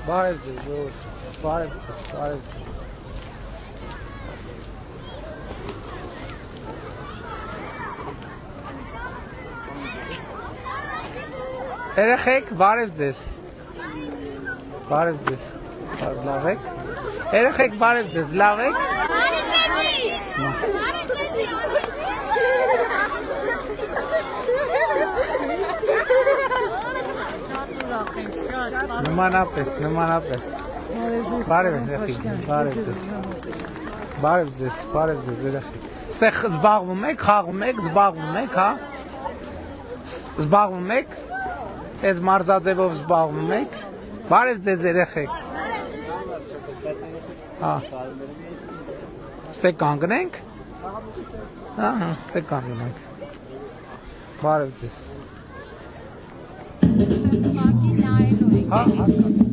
Բարև ձեզ, ժողովուրդ, բարև ձեզ, բարև ձեզ։ Երեխեք, բարև ձեզ։ Բարև ձեզ։ Լավ եք։ Երեխեք, բարև ձեզ, լավ եք։ Նմանապես։ Բարև երեխեք, բարև ձեզ։ Բարև ձեզ, երեխեք։ Ստեղ զբաղվում եք, խաղում եք, զբաղվում եք, հա։ Զբաղվում եք։ Այս մարզաձևով զբաղվում եք։ Բարև ձեզ երեխեք։ Հա։ Ստե կանգնենք։ Ահա, ստե կանգնենք։ Բարև ձեզ։ Հա, հասկացա։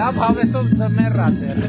Լավ հավեսով ձմեռ ա դեռ։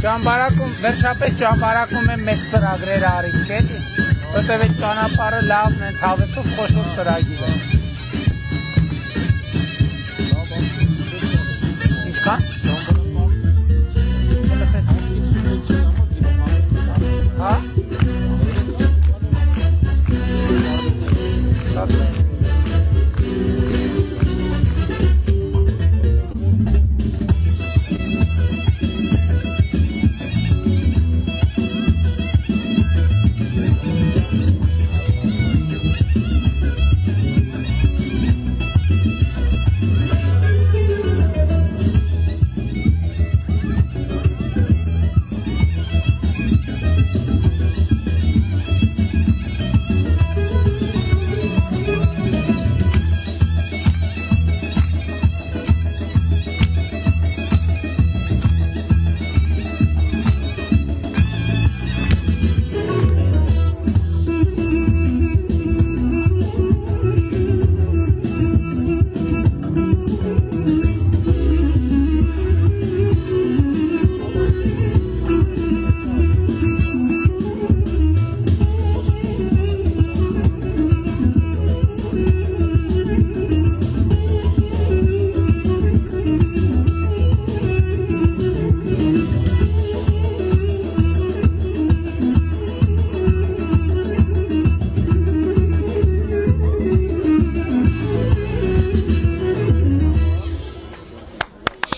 Ճամբարակում, վերջապես ճամբարակում եմ մեծ ծրագրեր արինք էլի, որտև այդ ճանապարհը լավն հենց հավեսով խոշոր ծրագիր է։ Ինչքան? Հա?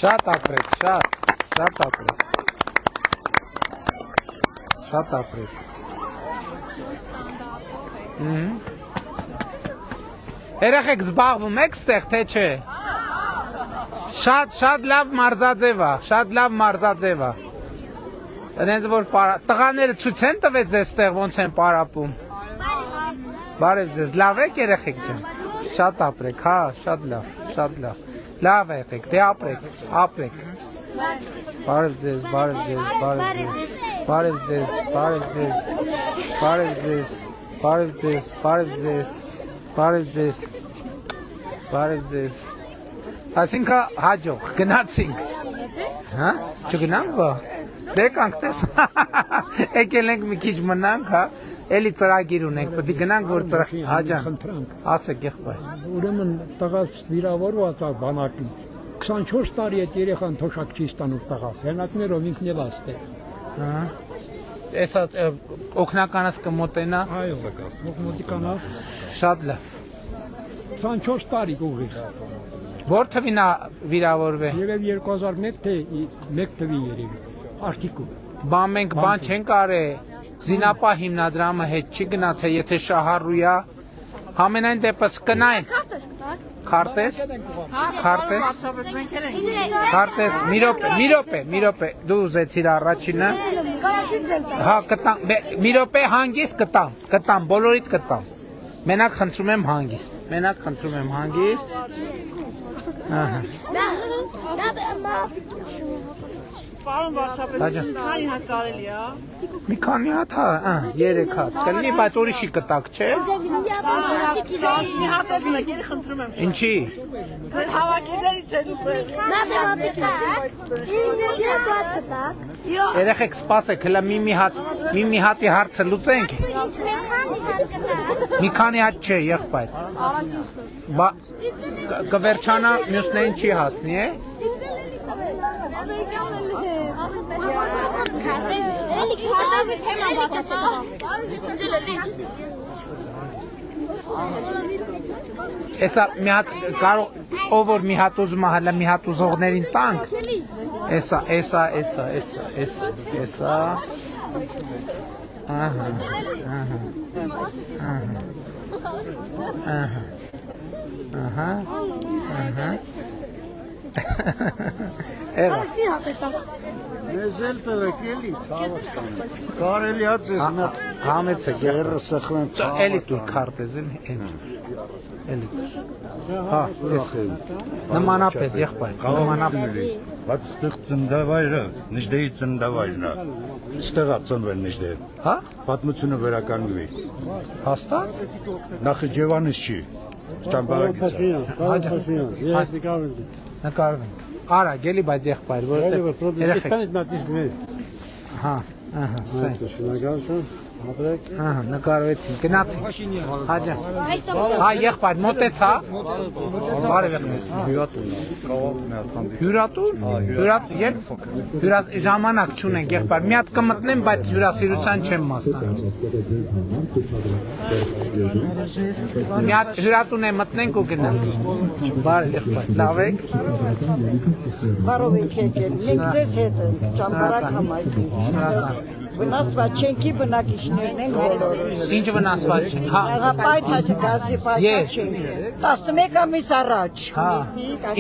Շատ ապրեք, շատ ապրեք։ Շատ ապրեք։ Երեխեք զբաղվում եք ստեղ, թե չէ։ Շատ լավ մարզաձև է, շատ լավ մարզաձև է։ Այնց որ տղաները ցույց են տվել ձեզ ստեղ ոնց են պարապում։ Բարև ձեզ, լավ եք երեխեք ջան։ Շատ ապրեք, հա, շատ լավ, շատ լավ։ Լավ եղեք, դե ապրեք։ Բարև ձեզ, բարև ձեզ, բարև ձեզ, բարև ձեզ, բարև ձեզ, բարև ձեզ, բարև ձեզ, բարև ձեզ, բարև ձեզ, բարև ձեզ։ Այսինքն հաջող, գնացինք։ Հա, չգնանք բա։ Դե կանք տես։ Եկել ենք մի քիչ մնանք, հա։ Էլի ծրագիր ունենք, պետք է գնանք որ ծրագիր հաջան։ Ասեք եղբայր։ Ուրեմն տղաս վիրավորված է բանակից։ 24 տարի է երեխան թոշակ չի ստանում տղաս։ Հենակներով ինքն էլ աստեղ։ Հա։ Էսա օգնականս կմոտենա։ Այո, օգնականս։ Շատ լավ։ 24 տարի ուղիղ։ Որ թվին է վիրավորվել։ Երև 2001 թե 1 թվի երևի։ Արտիկու։ Բան մենք բան չենք արել։ Զինապա հիմնադրամը հետ չի գնացել, եթե շահառույա։ Համենայն դեպս կնային։ Քարտես։ Մի րոպե, դու ուզեցիր առաջինը։ Հա, կտամ, մի րոպե հանգիստ կտամ, բոլորիդ կտամ։ Մենակ խնդրում եմ հանգիստ։ Ահա։ Պարոն վարչապետ, քանի հատ կարելի է։ Մի քանի հատ, հա, 3 հատ։ Կլինի, բայց ուրիշի կտակ, չէ։ Մի հատ եք, ելի խնդրում եմ։ Ինչի։ Ձեր հավաքիներից են ուզել։ Երեխեք սպասեք, հլա մի հատի հարցը լուծենք։ Մի քանի հատ չէ, եղբայր։ Կվերջանա, մյուսներին չի հասնի, է։ Էսա մի հատ կարող ով որ մի հատ ուզում է հələ մի հատ ուզողներին տանք։ Էսա։ Ահա։ Էլի։ Մեզ էլ տվեք էլի, ցավոք։ Կարելի է ձեզ նա համեցեք ձերը սխրեն։ էլի դուր քարտեզ էլի դուր։ Հա, էս նմանապես եղբայր, նմանապես։ Բայց ստեղ ծնդավայրը, Նժդեի ծնդավայրն է։ Ստեղ է ծնվել Նժդեն։ Հա? Պատմությունը վերականգնվի։ Հաստատ։ Նախիջևանից չի։ Ճամբարակից է։ Նկարվենք։ Արա, գելի բայց եղբայր, որովհետև երեխեք։ Հա, սենց։ Ահա, նկարվեցին, գնացին։ Հաջա։ Հա, եղբայր, մոտեցա։ Բարև եղբայր։ Հյուրատուն։ Հյուրատուն, ժամանակ չունենք, եղբայր։ Մի հատ կմտնեմ, բայց հյուրասիրության չեմ մասնակցի։ Մի հատ հյուրատուն է մտնենք ու գնանք։ Բարև եղբայր, լավ եք։ Բարով եք եկել, մենք ձեզ հետ ենք, ճամբարակ համայնքի։ Վնասված չենքի բնակիչներն են բոլորը։ Ինչ վնասված չի։ Հա։ Աղապայտ հաճկացի պայքար չենք։ 11 ամիս առաջ։ Հա։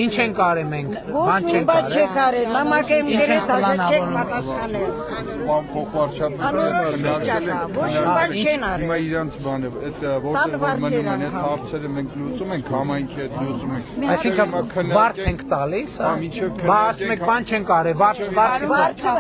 Ինչ ենք արել մենք։ Բան չենք Բան արել։ չեք արել, մամակ եմ դերել, դաժե չեք պատասխանել։ Բան փոխվարչապետը Ոչ բան չեն արել։ հիմա իրանց բանը, այդ որտեղ որ մնում են այդ հարցերը մենք լուծում ենք, համայնքի հետ լուծում ենք։ Այսինքն վարձ ենք տալիս, հա։ Բա ասում եք բան չենք արել, վարձ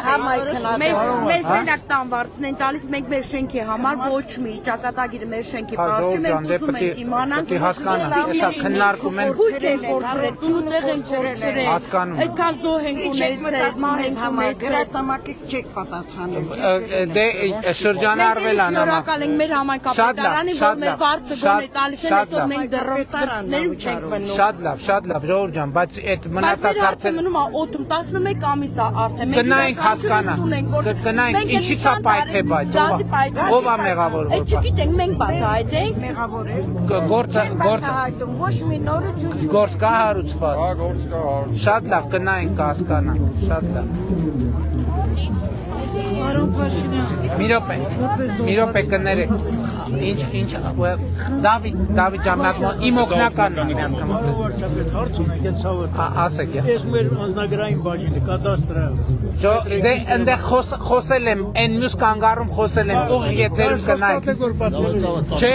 Համայնքն Մեզ մենակ տան վարձն են տալիս, մենք մեր շենքի համար ոչ մի ճակատագիրը մեր շենքի պարզի մենք ուզում ենք իմանանք։ Հասկանանք, հեսա քննարկում են։ Գույք են կորցրել, տուններ են կորցրել։ Հասկանում եմ։ Այդքան զոհ են ունեցել, մահ են ունեցել։ գրատամակը չեք պատասխանել։ Դե շրջանառվել է նամակ։ Շնորհակալ ենք մեր համայնքապետարանին, որ մեր վարձը գոնե տալիս են, այսօր մենք դրոմներում չենք մնում։ Շատ լավ, Ժողովուրդ ջան, բայց այդ մնացած հարցը հարցերը մնում է օդում 11 ամիս է արդեն։ գնայինք հասկանանք։ Գնայինք, ինչի Ինչի՞ց է պայթե բայց։ Ձազի պայթ։ Ով է մեղավոր, որ Այդ չգիտենք, մենք բացահայտենք։ Մեղավոր է։ Գործը Հայտում ոչ մի նորություն գործ կա հարուցված։ Հա, գործ կա, հարց։ Շատ լավ կնայենք կհասկանանք, շատ լավ։ Մի րոպե կներեք։ Ինչ Դավիթ ջան, իմ օգնականն է մի անգամ։ Հարց ունենք այդ ցավը։ Ասեք։ Ես մեր անձնագրային բաժինը, կադաստրը։ Դե այնտեղ խոսել եմ, այն մյուս կանգառում խոսել եմ, ուղիղ եթերում կնայեք։ Չէ,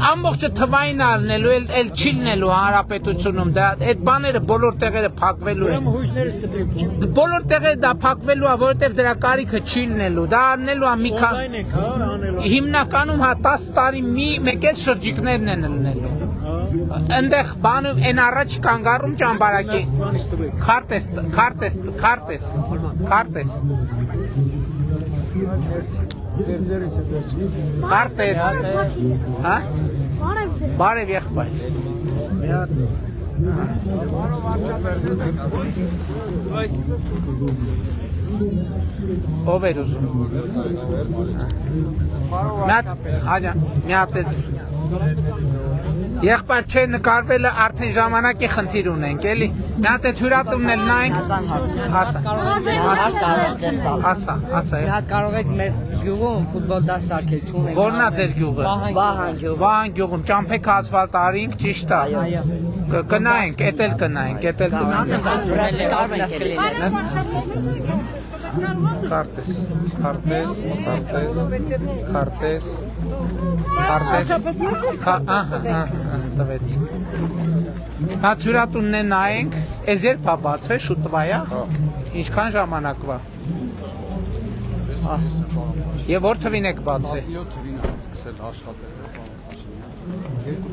ամբողջը թվային առնելու, էլ չի լինելու հանրապետությունում, դա այդ բաները բոլոր տեղերը փակվելու են։ Հույսներս կտրիք։ Բոլոր տեղերը դա փակվելու է, որովհետև դրա կարիքը չի լինելու, դա առնելու է մի քան Այն ենք, հա, անելու։ հիմնականում հա 10 տարի մեկ էլ շրջիկներն են լինելու։ Այնտեղ բանը այն առաջ կանգառում ճամբարակի քարտես հա բարև եղբայր ով էր ուզում մի հատ եղբայր չէ նկարվելը արդեն ժամանակի խնդիր ունենք էլի մի հատ այդ հյուրատունն էլ նայենք ասա կարող եք մեր գյուղում ֆուտբոլ դաս սարքել չունենք որն է ձեր գյուղը Վահան գյուղում ճամփեկ ասֆալտ արինք ճիշտ է կնայենք էդ էլ կնայենք քարտես տվեց հա հյուրատունն է նայենք էս երբ է բացվել շուտվա է ինչքան ժամանակվա եւ որ թվին եք բացել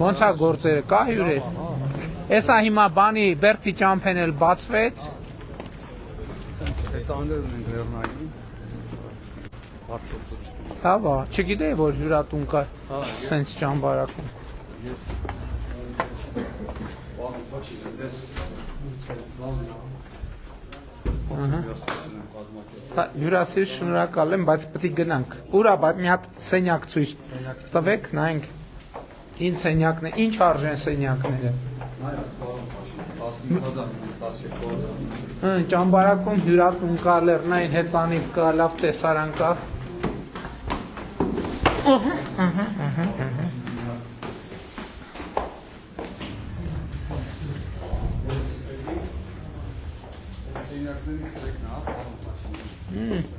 ոնց է գործերը կա հյուրեր էսա հիմա բանի Բերդի ճամփեն էլ բացվեց Հա, չգիտեի որ հյուրատուն կա սենց ճամբարակում հյուրասիրտ շնորհակալ եմ, բայց պետք է գնանք ուրա մի հատ սենյակ ցույց տվեք, նայենք ինչ սենյակն է, ինչ արժեն սենյակները ճամբարակում հյուրատուն կա, լեռնային հեծանիվ կա, լավ տեսարան կա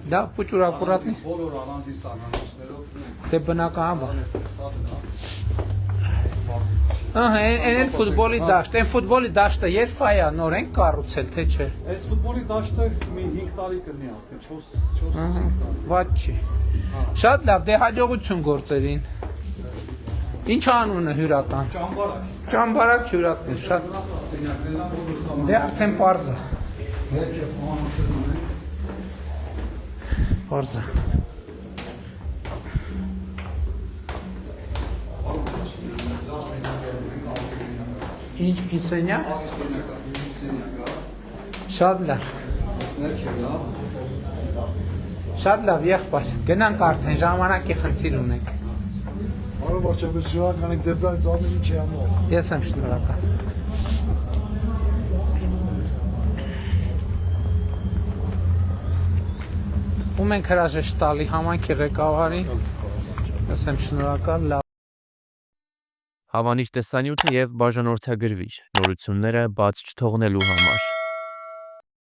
Da, puciul acurat. Te բնական Են ֆուտբոլի դաշտ, այն ֆուտբոլի դաշտը երբ է նոր են կառուցել, թե չէ։ Այս ֆուտբոլի դաշտը 5 տարի կլինի, արդեն 4-5 տարի։ Ված չի։ Շատ լավ, դե հաջողություն գործերին։ Ինչ անունը հյուրատան։ Ճամբարակ։ Ճամբարակ հյուրատան, շատ։ Դե արդեն պարզ է։ Պարզ է։ Ինչ սենյակ։ Շատ լավ։ Շատ լավ, եղբայր։ Գնանք արդեն ժամանակի խնդիր ունենք։ Բարով վարչապետ, շնորհակալ ենք դերձանից ամեն ինչի համար։ Ես եմ շնորհակալ։ Ում ենք հրաժեշտ տալի համայնքի ղեկավարին։ Ես եմ շնորհակալ։ Հավանիչ տեսանյութը և բաժանորդագրվիչ նորությունները բաց չթողնելու համար։